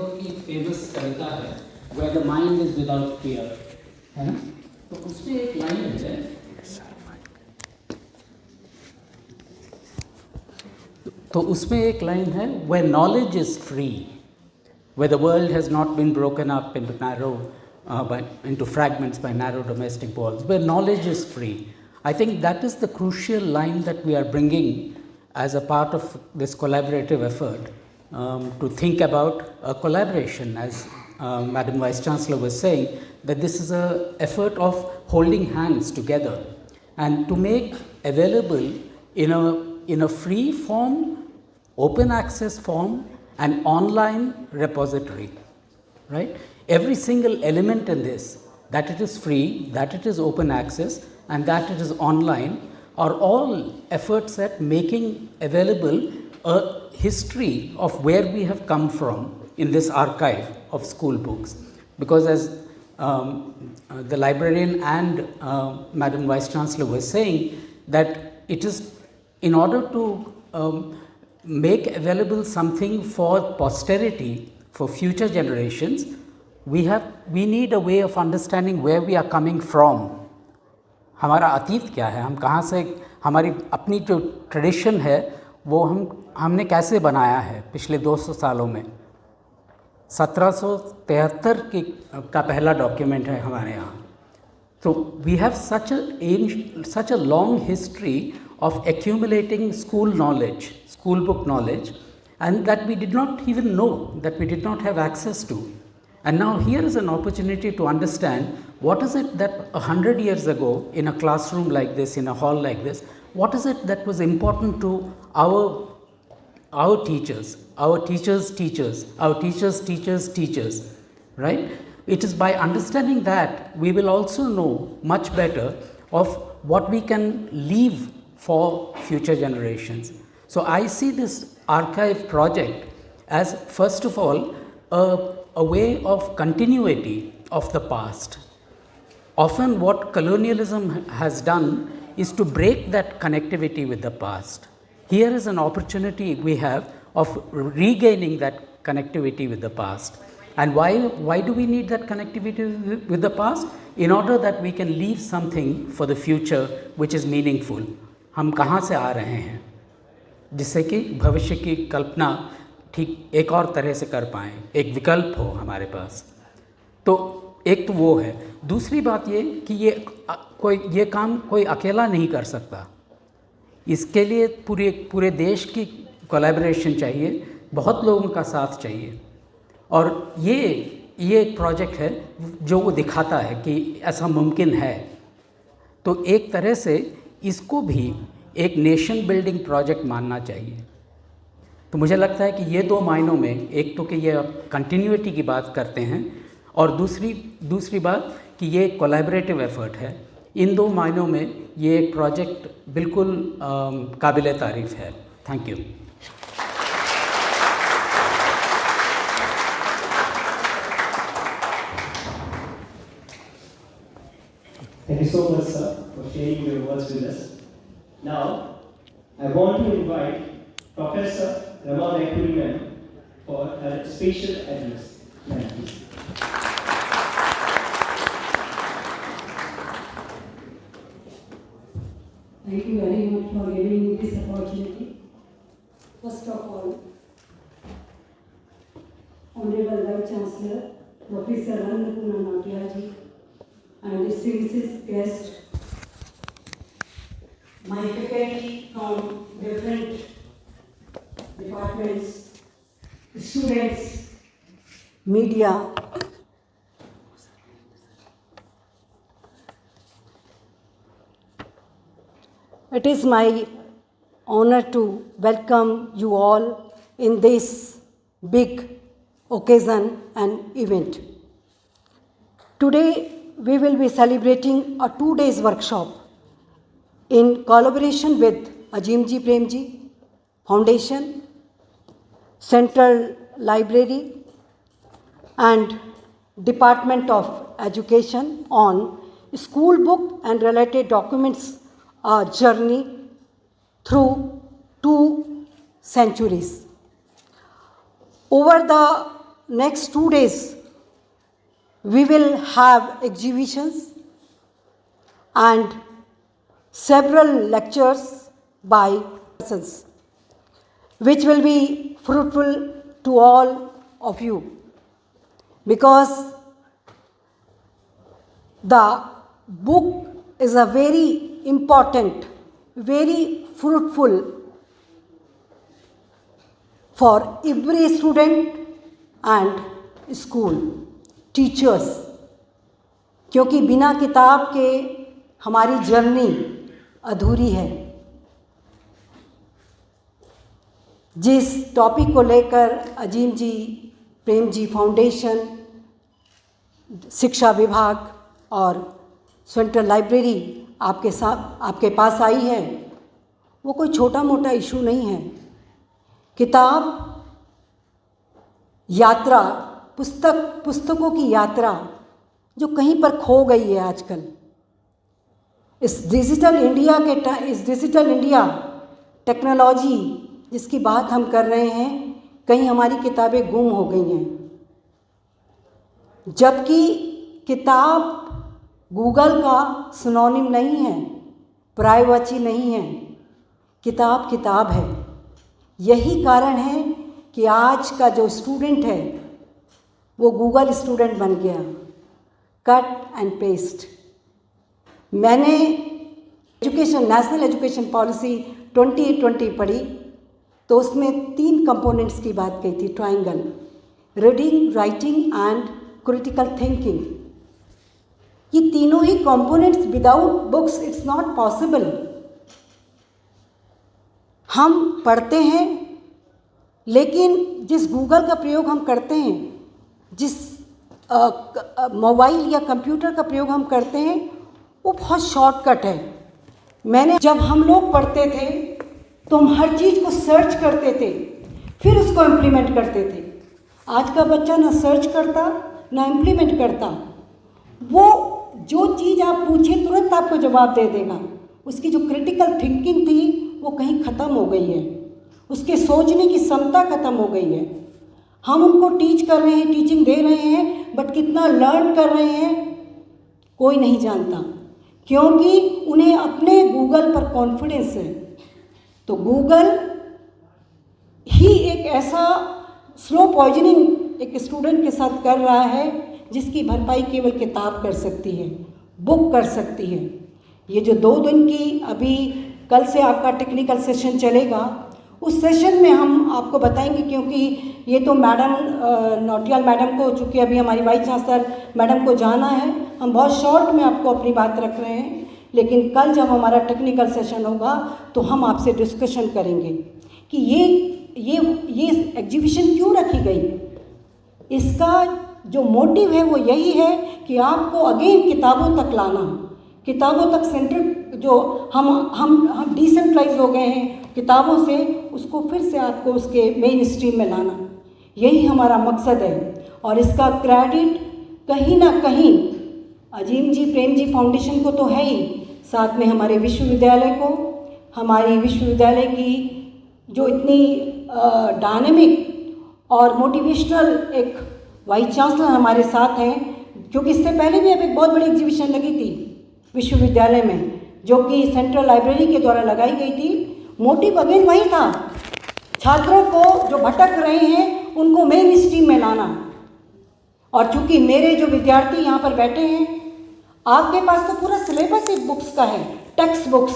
टैगोर की फेमस कविता है Where the mind is without fear, है ना? तो उसमें एक लाइन है, तो उसमें एक लाइन है Where knowledge is free, where the world has not been broken up into into fragments by narrow domestic walls, where knowledge is free. I think that is the crucial line that we are bringing as a part of this collaborative effort to think about a collaboration, as Madam Vice Chancellor was saying, that this is an effort of holding hands together and to make available in a free form, open access form, an online repository, right? Every single element in this, that it is free, that it is open access, and that it is online, are all efforts at making available a history of where we have come from in this archive of school books. Because as the librarian and Madam Vice Chancellor was saying, that it is in order to make available something for posterity, for future generations, we need a way of understanding where we are coming from. हमारा अतीत क्या है, हम कहाँ से, हमारी अपनी जो ट्रेडिशन है वो हमने कैसे बनाया है पिछले 200 सालों में. 1773 का पहला डॉक्यूमेंट है हमारे यहाँ. So we have such a long history of accumulating school knowledge, school book knowledge, and that we did not even know, that we did not have access to. And now here is an opportunity to understand what is it that 100 years ago in a classroom like this, in a hall like this, what is it that was important to our teachers, our teachers' teachers, our teachers' teachers' teachers, right? It is by understanding that we will also know much better of what we can leave for future generations. So I see this archive project as, first of all, a way of continuity of the past. Often what colonialism has done is to break that connectivity with the past. Here is an opportunity we have of regaining that connectivity with the past. And why do we need that connectivity with the past? In order that we can leave something for the future which is meaningful. हम कहाँ से आ रहे हैं, जिससे कि भविष्य की कल्पना ठीक एक और तरह से कर पाएँ, एक विकल्प हो हमारे पास. तो एक तो वो है. दूसरी बात ये कि ये काम कोई अकेला नहीं कर सकता. इसके लिए पूरे देश की कोलैबोरेशन चाहिए, बहुत लोगों का साथ चाहिए. और ये एक प्रोजेक्ट है जो वो दिखाता है कि ऐसा मुमकिन है. तो एक तरह से इसको भी एक नेशन बिल्डिंग प्रोजेक्ट मानना चाहिए. तो मुझे लगता है कि ये दो मायनों में, एक तो कि ये कंटिन्यूटी की बात करते हैं, और दूसरी बात कि ये कोलैबोरेटिव एफर्ट है. इन दो मायनों में ये एक प्रोजेक्ट बिल्कुल काबिल तारीफ़ है. Thank you. Thank you so much, sir, for sharing your words with us. Now, I want to invite Professor Rama Naikuri ma'am for her special address. Ma'am, please. Thank you very much for giving me this opportunity. First of all, Honorable Vice Chancellor, Professor Annapurna Nautiyal, and distinguished guests, my faculty from different departments, students, media, it is my honor to welcome you all in this big occasion and event. Today, we will be celebrating a 2-day workshop in collaboration with Azimji Premji Foundation, Central Library, and Department of Education on school book and related documents, a journey through 2 centuries. Over the next 2 days we will have exhibitions and several lectures by persons which will be fruitful to all of you, because the book is a very important, very fruitful for every student and school teachers, क्योंकि बिना किताब के हमारी journey अधूरी है। जिस topic को लेकर अजीम जी, प्रेम जी फाउंडेशन, शिक्षा विभाग और सेंट्रल लाइब्रेरी आपके पास आई है, वो कोई छोटा मोटा इशू नहीं है। किताब यात्रा, पुस्तकों की यात्रा जो कहीं पर खो गई है आजकल, इस डिजिटल इंडिया टेक्नोलॉजी जिसकी बात हम कर रहे हैं, कहीं हमारी किताबें गुम हो गई हैं। जबकि किताब गूगल का सिनोनिम नहीं है, पर्यायवाची नहीं है, किताब किताब है। यही कारण है कि आज का जो स्टूडेंट है वो गूगल स्टूडेंट बन गया, कट एंड पेस्ट। मैंने नेशनल एजुकेशन पॉलिसी 2020 पढ़ी, तो उसमें 3 कंपोनेंट्स की बात कही थी, triangle, reading, writing and critical thinking. ये तीनों ही components without books it's not possible. हम पढ़ते हैं, लेकिन जिस गूगल का प्रयोग हम करते हैं, जिस मोबाइल या कंप्यूटर का प्रयोग हम करते हैं, वो बहुत शॉर्टकट है। जब हम लोग पढ़ते थे तो हम हर चीज़ को सर्च करते थे, फिर उसको इम्प्लीमेंट करते थे। आज का बच्चा ना सर्च करता ना इम्प्लीमेंट करता। वो जो चीज़ आप पूछें तुरंत आपको जवाब दे देगा। उसकी जो क्रिटिकल थिंकिंग थी वो कहीं ख़त्म हो गई है, उसके सोचने की क्षमता ख़त्म हो गई है। हम उनको टीच कर रहे हैं, टीचिंग दे रहे हैं, बट कितना लर्न कर रहे हैं कोई नहीं जानता, क्योंकि उन्हें अपने गूगल पर कॉन्फिडेंस है। तो गूगल ही एक ऐसा स्लो पॉइजनिंग एक स्टूडेंट के साथ कर रहा है जिसकी भरपाई केवल किताब कर सकती है, बुक कर सकती है। ये जो 2 दिन की, अभी कल से आपका टेक्निकल सेशन चलेगा, उस सेशन में हम आपको बताएंगे, क्योंकि ये तो मैडम नौटियाल मैडम को, चूँकि अभी हमारी वाइस चांसलर मैडम को जाना है, हम बहुत शॉर्ट में आपको अपनी बात रख रहे हैं। लेकिन कल जब हमारा टेक्निकल सेशन होगा तो हम आपसे डिस्कशन करेंगे कि ये एग्जीबिशन क्यों रखी गई। इसका जो मोटिव है वो यही है कि आपको अगेन किताबों तक लाना, किताबों तक सेंटर जो हम डिसेंट्रलाइज हो गए हैं किताबों से, उसको फिर से आपको उसके मेन स्ट्रीम में लाना, यही हमारा मकसद है। और इसका क्रेडिट कहीं ना कहीं अजीम जी, प्रेम जी फाउंडेशन को तो है ही, साथ में हमारे विश्वविद्यालय को, हमारी विश्वविद्यालय की जो इतनी डायनेमिक और मोटिवेशनल एक वाइस चांसलर हमारे साथ हैं, क्योंकि इससे पहले भी अब एक बहुत बड़ी एग्जीबिशन लगी थी विश्वविद्यालय में, जो कि सेंट्रल लाइब्रेरी के द्वारा लगाई गई थी। मोटिव अगेन वही था, छात्रों को जो भटक रहे हैं उनको मेन स्ट्रीम में लाना। और चूँकि मेरे जो विद्यार्थी यहाँ पर बैठे हैं, आपके पास तो पूरा सिलेबस ही बुक्स का है, text books,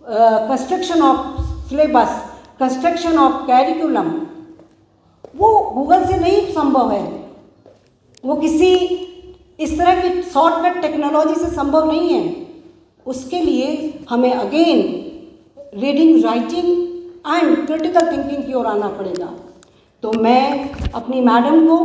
construction of syllabus, construction of curriculum, वो गूगल से नहीं संभव है, वो किसी इस तरह की शॉर्टकट टेक्नोलॉजी से संभव नहीं है। उसके लिए हमें again reading, writing and critical thinking की ओर आना पड़ेगा। तो मैं अपनी मैडम को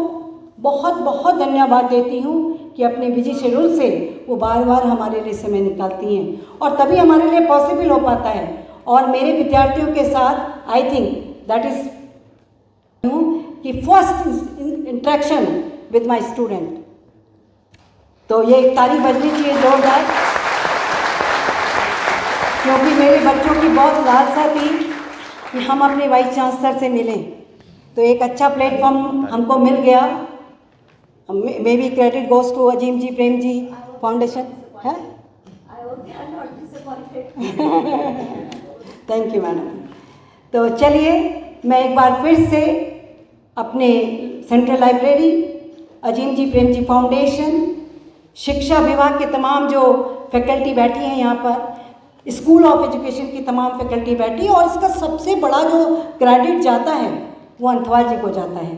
बहुत बहुत धन्यवाद देती हूँ कि अपने बिजी शेड्यूल से वो बार बार हमारे लिए समय निकालती हैं, और तभी हमारे लिए पॉसिबल हो पाता है। और मेरे विद्यार्थियों के साथ आई थिंक दैट इज़ कि first interaction with my student. तो ये एक ताली बजनी चाहिए जोरदार, क्योंकि मेरे बच्चों की बहुत लालसा थी कि हम अपने वाइस चांसलर से मिलें, तो एक अच्छा प्लेटफॉर्म हमको मिल गया। Maybe credit goes to Azim ji Prem ji foundation है। Thank you madam. तो चलिए मैं एक बार फिर से अपने central library, Azim ji Prem ji foundation, शिक्षा विभाग के तमाम जो फैकल्टी बैठी हैं यहाँ पर, स्कूल ऑफ एजुकेशन की तमाम फैकल्टी बैठी है, और इसका सबसे बड़ा जो क्रेडिट जाता है वो अंथवाल जी को जाता है,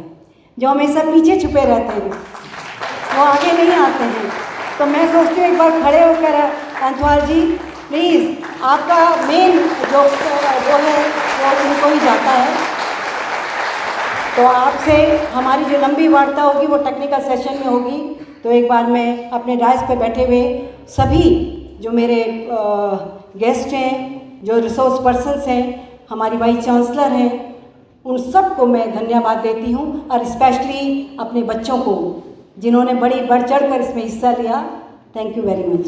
जो हमेशा पीछे छुपे रहते हैं, वो आगे नहीं आते हैं। तो मैं सोचती हूँ एक बार खड़े होकर अंथवाल जी प्लीज़, आपका मेन जो है वो उनको ही जाता है। तो आपसे हमारी जो लंबी वार्ता होगी वो टेक्निकल सेशन में होगी। तो एक बार मैं अपने डायस पे बैठे हुए सभी जो मेरे गेस्ट हैं, जो रिसोर्स पर्सन्स हैं, हमारी वाइस चांसलर हैं, उन सब को मैं धन्यवाद देती हूँ, और स्पेशली अपने बच्चों को जिन्होंने बड़ी बढ़ चढ़ कर इसमें हिस्सा लिया। Thank you very much.